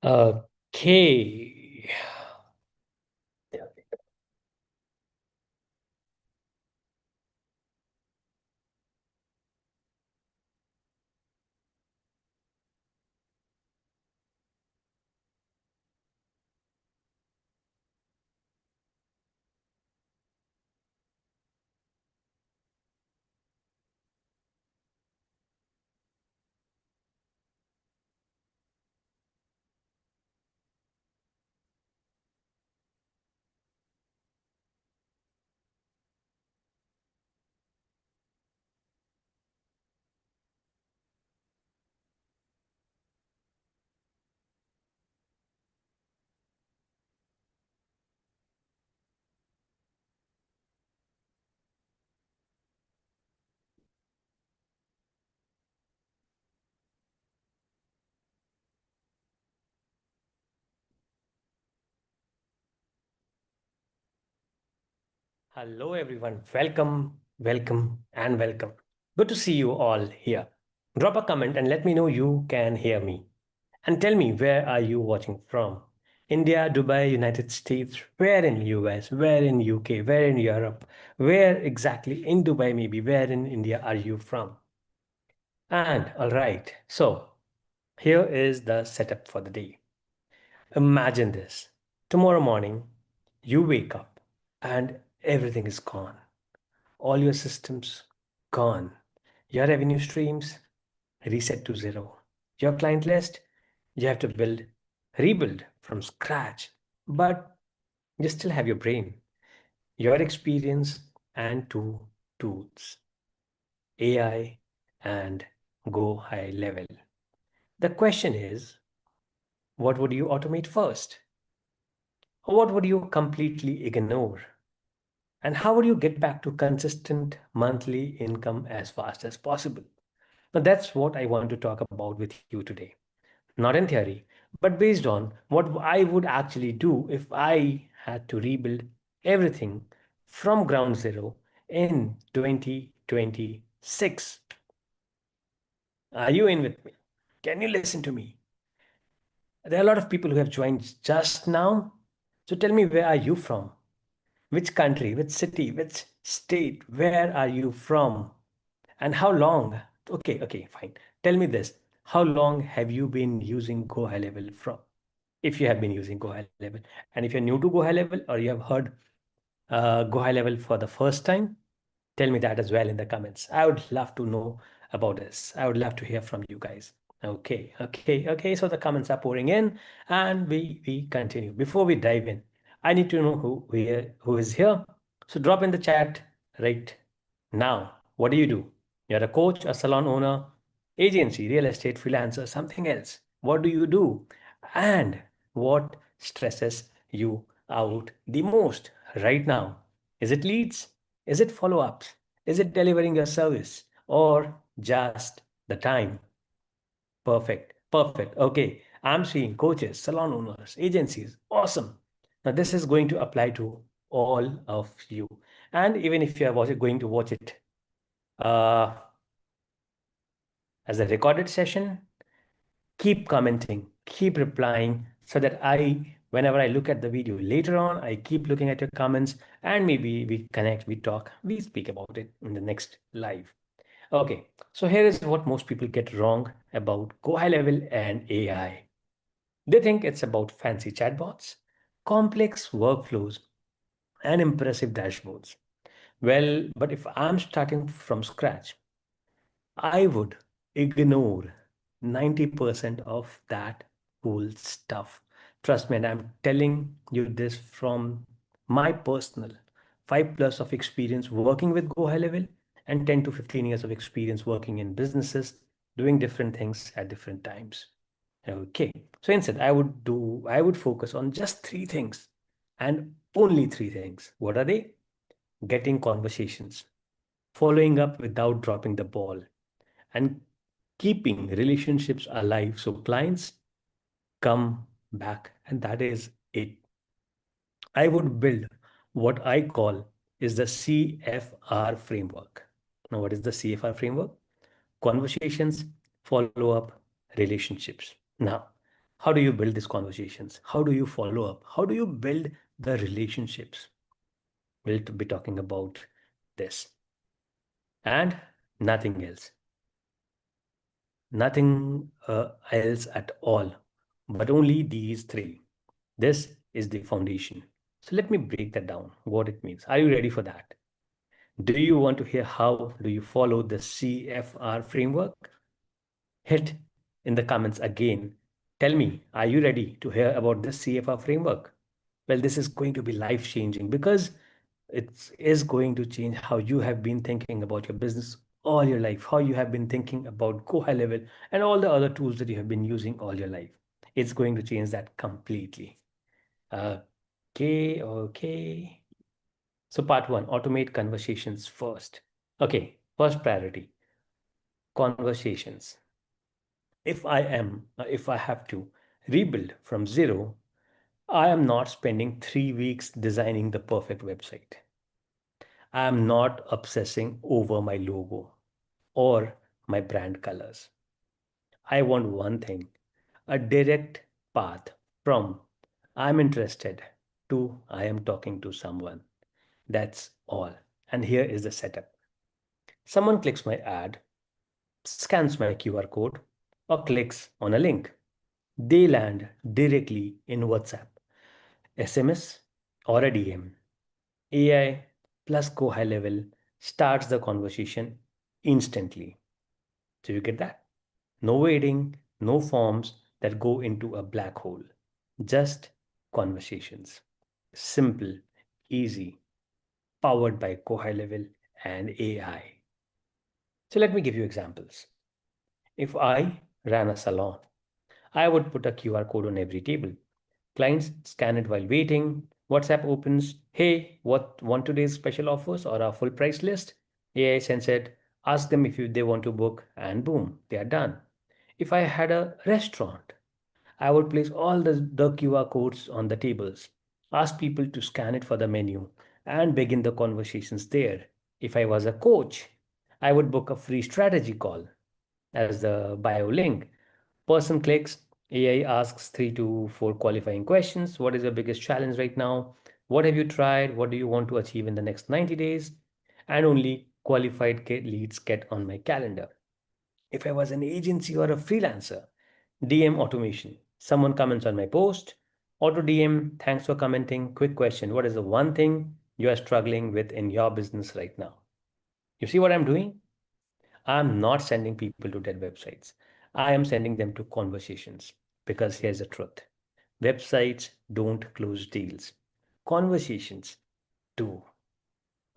Okay. Hello, everyone. Welcome. Good to see you all here. Drop a comment and let me know you can hear me. And tell me, where are you watching from? India, Dubai, United States, where in US, where in UK, where in Europe, where exactly in Dubai maybe, where in India are you from? And all right, so here is the setup for the day. Imagine this. Tomorrow morning, you wake up and everything is gone. All your systems gone. Your revenue streams reset to zero. Your client list, you have to rebuild from scratch. But you still have your brain, your experience, and two tools, AI and Go High Level. The question is, what would you automate first? Or what would you completely ignore? And how would you get back to consistent monthly income as fast as possible? Now, that's what I want to talk about with you today. Not in theory, but based on what I would actually do if I had to rebuild everything from ground zero in 2026. Are you in with me? Can you listen to me? There are a lot of people who have joined just now. So tell me, where are you from? Which country, which city, which state, where are you from? And how long? Okay, fine. Tell me this. How long have you been using Go High Level from? If you have been using Go High Level. And if you're new to Go High Level or you have heard Go High Level for the first time, tell me that as well in the comments. I would love to know about this. I would love to hear from you guys. Okay. So the comments are pouring in and we continue. Before we dive in, I need to know who is here. So drop in the chat right now. What do you do? You're a coach, a salon owner, agency, real estate, freelancer, something else. What do you do? And what stresses you out the most right now? Is it leads? Is it follow ups? Is it delivering your service? Or just the time? Perfect. Okay. I'm seeing coaches, salon owners, agencies. Awesome. Now, this is going to apply to all of you. And even if you are going to watch it uh, as a recorded session, keep commenting, keep replying so that whenever I look at the video later on, I keep looking at your comments and maybe we connect, we talk, we speak about it in the next live. Okay, so here is what most people get wrong about Go High Level and AI. They think it's about fancy chatbots, complex workflows, and impressive dashboards. Well, but if I'm starting from scratch, I would ignore 90% of that cool stuff. Trust me, and I'm telling you this from my personal 5+ of experience working with Go High Level and 10 to 15 years of experience working in businesses, doing different things at different times. Okay. So instead, I would focus on just three things and only three things. What are they? Getting conversations, following up without dropping the ball, and keeping relationships alive so clients come back. And that is it. I would build what I call is the CFR framework. Now, what is the CFR framework? Conversations, follow up, relationships. Now, How do you build these conversations? How do you follow up? How do you build the relationships? We'll be talking about this and nothing else. Nothing else at all, but only these three. This is the foundation. So let me break that down, what it means. Are you ready for that? Do you want to hear how do you follow the CFR framework? Hit in the comments again. Tell me, are you ready to hear about this CFR framework? Well, this is going to be life changing because it is going to change how you have been thinking about your business all your life, how you have been thinking about Go High Level and all the other tools that you have been using all your life. It's going to change that completely. Okay. So, part one, automate conversations first. Okay, first priority, conversations. If I have to rebuild from zero, I am not spending 3 weeks designing the perfect website. I am not obsessing over my logo or my brand colors. I want one thing, a direct path from I'm interested to I am talking to someone. That's all. And here is the setup. Someone clicks my ad, scans my QR code, or clicks on a link. They land directly in WhatsApp, SMS, or a DM. AI plus Go High Level starts the conversation instantly. So you get that? No waiting, no forms that go into a black hole. Just conversations. Simple, easy, powered by Go High Level and AI. So let me give you examples. If I ran a salon, I would put a QR code on every table. Clients scan it while waiting. WhatsApp opens, hey, what want today's special offers or a full price list? AI sends it, ask them if they want to book, and boom, they are done. If I had a restaurant, I would place all the QR codes on the tables, ask people to scan it for the menu, and begin the conversations there. If I was a coach, I would book a free strategy call as the bio link. Person clicks, AI asks 3 to 4 qualifying questions. What is your biggest challenge right now? What have you tried? What do you want to achieve in the next 90 days? And only qualified leads get on my calendar. If I was an agency or a freelancer, DM automation. Someone comments on my post, auto DM, thanks for commenting. Quick question, what is the one thing you are struggling with in your business right now? You see what I'm doing? I'm not sending people to dead websites. I am sending them to conversations because here's the truth. Websites don't close deals. Conversations do.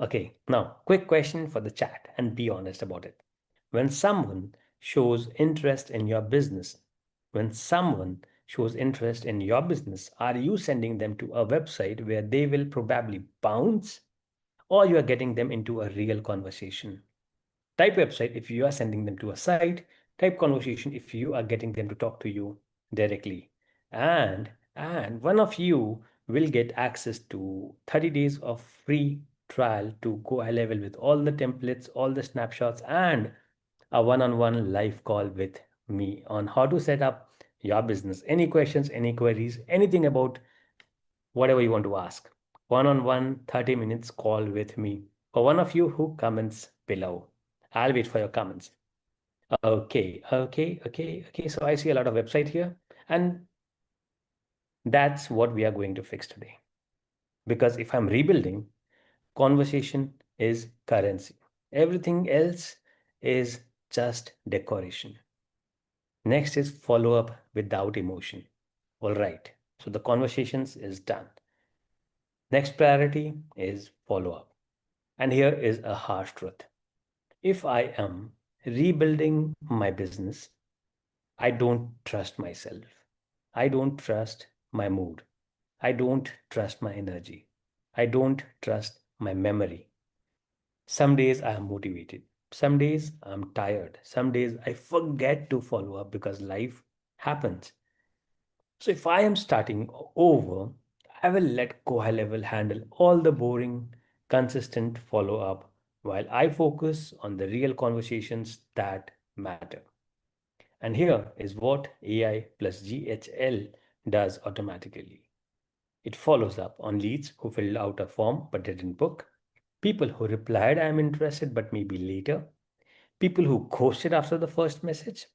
Okay, now quick question for the chat and be honest about it. When someone shows interest in your business, when someone shows interest in your business, are you sending them to a website where they will probably bounce or you are getting them into a real conversation? Type website if you are sending them to a site, type conversation if you are getting them to talk to you directly. And one of you will get access to 30 days of free trial to Go High Level with all the templates, all the snapshots, and a one-on-one live call with me on how to set up your business. Any questions, any queries, anything about whatever you want to ask. One-on-one 30 minutes call with me for one of you who comments below. I'll wait for your comments. Okay. So I see a lot of website here, and that's what we are going to fix today. Because if I'm rebuilding, conversation is currency. Everything else is just decoration. Next is follow up without emotion. All right. So the conversations is done. Next priority is follow up. And here is a harsh truth. If I am rebuilding my business, I don't trust myself. I don't trust my mood. I don't trust my energy. I don't trust my memory. Some days I am motivated. Some days I'm tired. Some days I forget to follow up because life happens. So if I am starting over, I will let Go High Level handle all the boring, consistent follow up while I focus on the real conversations that matter. And here is what AI plus GHL does automatically. It follows up on leads who filled out a form but didn't book, people who replied, I'm interested but maybe later, people who ghosted after the first message,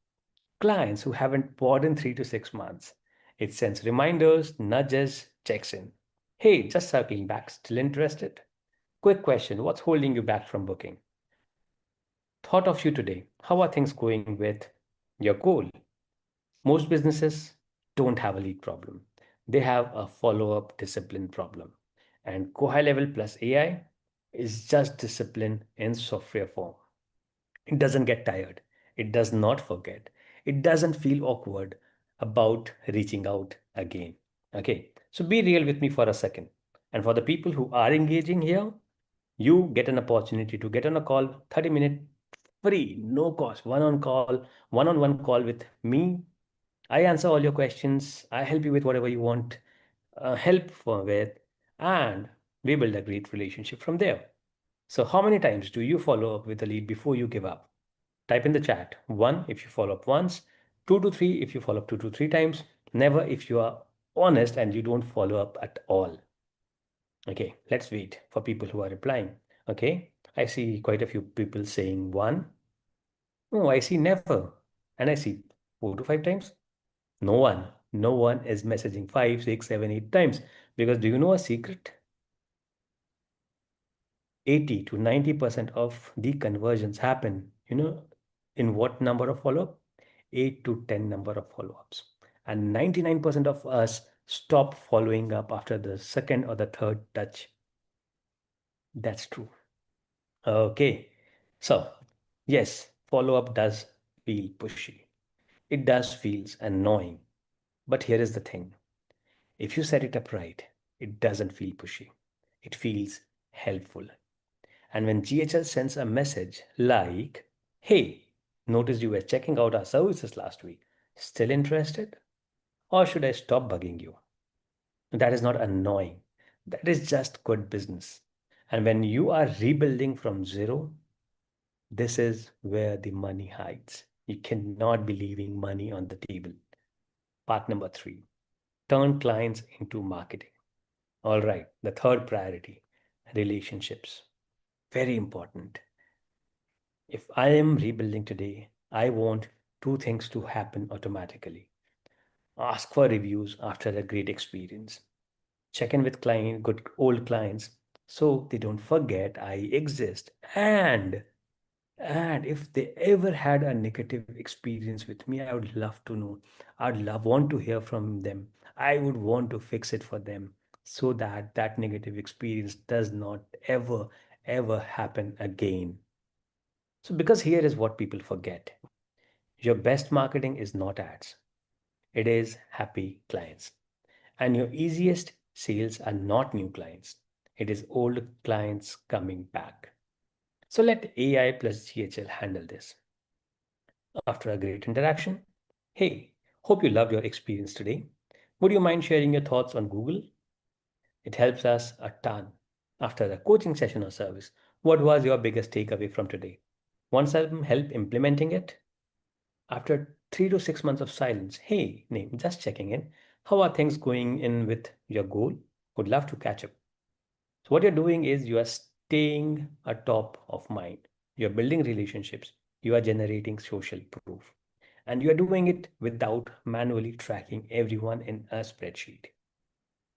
clients who haven't bought in 3 to 6 months. It sends reminders, nudges, checks in. Hey, just circling back, still interested? Quick question, what's holding you back from booking? Thought of you today. How are things going with your goal? Most businesses don't have a lead problem. They have a follow-up discipline problem. And GoHighLevel plus AI is just discipline in software form. It doesn't get tired. It does not forget. It doesn't feel awkward about reaching out again. Okay, so be real with me for a second. And for the people who are engaging here, you get an opportunity to get on a call, 30-minute free, no cost, one-on-one call with me. I answer all your questions. I help you with whatever you want help with, and we build a great relationship from there. So, how many times do you follow up with a lead before you give up? Type in the chat. One if you follow up once, two to three if you follow up 2 to 3 times, never if you are honest and you don't follow up at all. Okay, let's wait for people who are replying. Okay, I see quite a few people saying one. Oh, I see never. And I see 4 to 5 times. No one is messaging 5, 6, 7, 8 times. Because do you know a secret? 80 to 90% of the conversions happen, in what number of follow-up? 8 to 10 number of follow-ups. And 99% of us stop following up after the second or the third touch. That's true. Okay. So, yes, follow-up does feel pushy. It does feels annoying. But here is the thing. If you set it up right, it doesn't feel pushy. It feels helpful. And when GHL sends a message like, hey, noticed you were checking out our services last week, still interested? Or should I stop bugging you? That is not annoying. That is just good business. And when you are rebuilding from zero, this is where the money hides. You cannot be leaving money on the table. Part number three, turn clients into marketing. All right, the third priority, relationships. Very important. If I am rebuilding today, I want two things to happen automatically. Ask for reviews after a great experience. Check in with good old clients so they don't forget I exist. And if they ever had a negative experience with me, I would love to know. Want to hear from them. I would want to fix it for them so that that negative experience does not ever happen again. So, because here is what people forget, your best marketing is not ads, it is happy clients. And your easiest sales are not new clients, it is old clients coming back. So, let AI plus GHL handle this. After a great interaction, hey, hope you loved your experience today. Would you mind sharing your thoughts on Google? It helps us a ton. After a coaching session or service, what was your biggest takeaway from today? Want some help implementing it? After 3 to 6 months of silence, hey, name, just checking in. How are things going in with your goal? Would love to catch up. So, what you're doing is you are staying atop of mind. You're building relationships. You are generating social proof. And you are doing it without manually tracking everyone in a spreadsheet.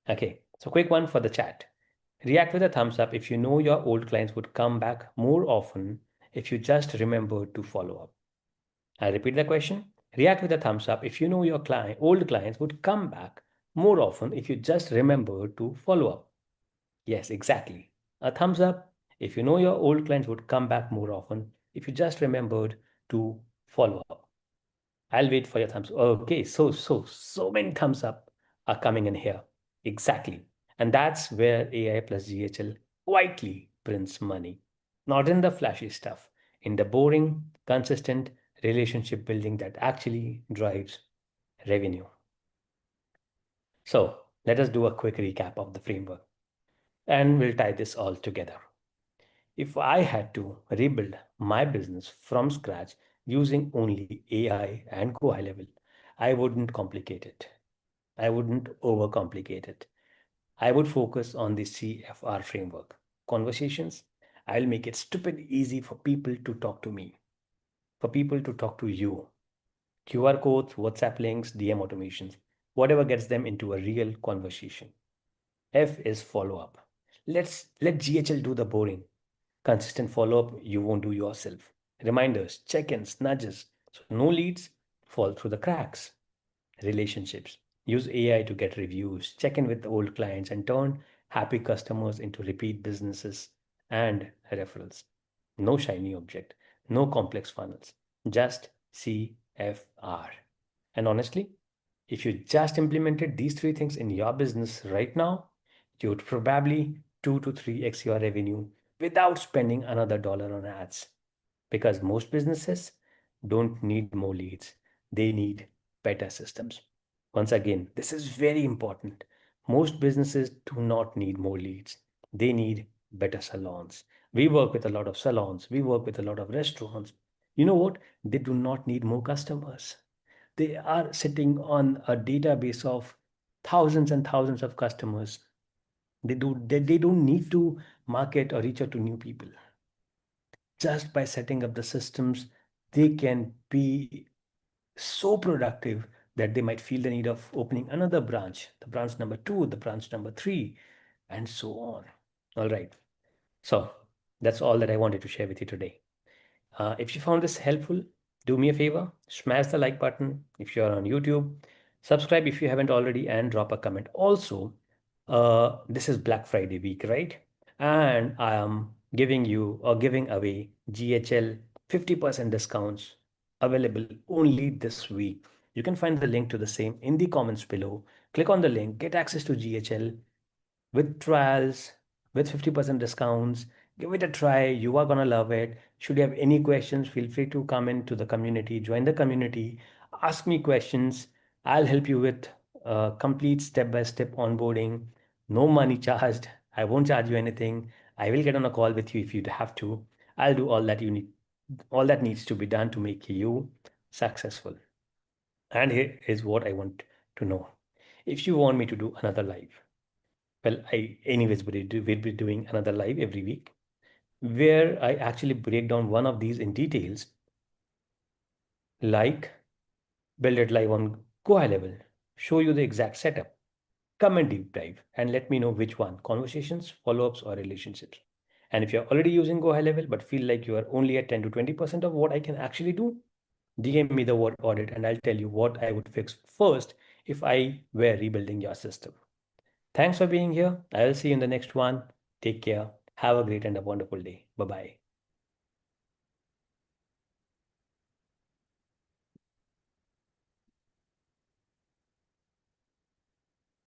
Okay, so quick one for the chat. React with a thumbs up if you know your old clients would come back more often if you just remember to follow up. I repeat the question. React with a thumbs up if you know your old clients would come back more often if you just remember to follow up. Yes, exactly. A thumbs up if you know your old clients would come back more often if you just remembered to follow up. I'll wait for your thumbs. Okay, so many thumbs up are coming in here. Exactly. And that's where AI plus GHL quietly prints money. Not in the flashy stuff, in the boring, consistent relationship building that actually drives revenue. So let us do a quick recap of the framework and we'll tie this all together. If I had to rebuild my business from scratch using only AI and Go High Level. I wouldn't complicate it. I wouldn't overcomplicate it. I would focus on the CFR framework. Conversations, I'll make it stupid easy for people to talk to me, for people to talk to you. QR codes, WhatsApp links, DM automations, whatever gets them into a real conversation. F is follow up. Let GHL do the boring. Consistent follow up you won't do yourself. Reminders, check ins, nudges. So no leads fall through the cracks. Relationships. Use AI to get reviews, check in with old clients, and turn happy customers into repeat businesses and referrals. No shiny object, no complex funnels, just CFR. And honestly, if you just implemented these three things in your business right now, you would probably 2 to 3x your revenue without spending another dollar on ads. Because most businesses don't need more leads, they need better systems. Once again, this is very important. Most businesses do not need more leads, they need better salons. We work with a lot of salons, we work with a lot of restaurants. You know what? They do not need more customers. They are sitting on a database of thousands and thousands of customers. They don't need to market or reach out to new people. Just by setting up the systems, they can be so productive that they might feel the need of opening another branch, the branch number two, the branch number three, and so on. All right. So that's all that I wanted to share with you today. If you found this helpful, do me a favor, smash the like button if you're on YouTube, subscribe if you haven't already, and drop a comment. Also, this is Black Friday week, right? And I am giving you or giving away GHL 50% discounts available only this week. You can find the link to the same in the comments below. Click on the link, get access to GHL with trials, with 50% discounts. Give it a try. You are going to love it. Should you have any questions, feel free to come into the community, join the community, ask me questions. I'll help you with complete step-by-step onboarding. No money charged. I won't charge you anything. I will get on a call with you if you have to. I'll do all that you need, all that needs to be done to make you successful. And here is what I want to know. If you want me to do another live, well, I anyways will be doing another live every week where I actually break down one of these in details, like build it live on GoHighLevel, show you the exact setup, come and deep dive, and let me know which one, conversations, follow-ups, or relationships. And if you're already using GoHighLevel but feel like you are only at 10 to 20% of what I can actually do, DM me the word audit and I'll tell you what I would fix first if I were rebuilding your system. Thanks for being here. I'll see you in the next one. Take care. Have a great and a wonderful day. Bye bye.